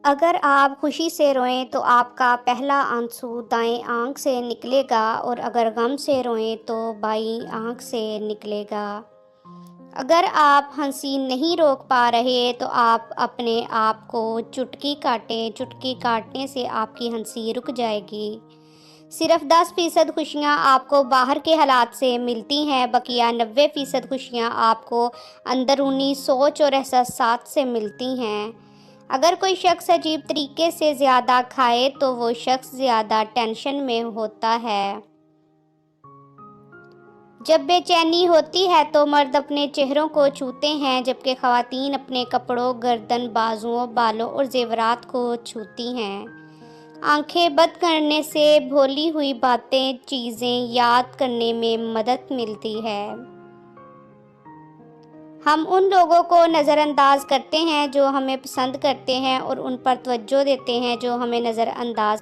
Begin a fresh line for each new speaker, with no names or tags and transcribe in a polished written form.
اگر آپ خوشی سے روئیں تو آپ کا پہلا آنسو دائیں آنکھ سے نکلے گا، اور اگر غم سے روئیں تو بائیں آنکھ سے نکلے گا۔ اگر آپ ہنسی نہیں روک پا رہے تو آپ اپنے آپ کو چٹکی کاٹیں، چٹکی کاٹنے سے آپ کی ہنسی رک جائے گی۔ صرف 10% خوشیاں آپ کو باہر کے حالات سے ملتی ہیں، بقیہ 90% خوشیاں آپ کو اندرونی سوچ اور احساسات سے ملتی ہیں۔ اگر کوئی شخص عجیب طریقے سے زیادہ کھائے تو وہ شخص زیادہ ٹینشن میں ہوتا ہے۔ جب بے چینی ہوتی ہے تو مرد اپنے چہروں کو چھوتے ہیں، جبکہ خواتین اپنے کپڑوں، گردن، بازوؤں، بالوں اور زیورات کو چھوتی ہیں۔ آنکھیں بند کرنے سے بھولی ہوئی باتیں، چیزیں یاد کرنے میں مدد ملتی ہے۔ ہم ان لوگوں کو نظر انداز کرتے ہیں جو ہمیں پسند کرتے ہیں، اور ان پر توجہ دیتے ہیں جو ہمیں نظر انداز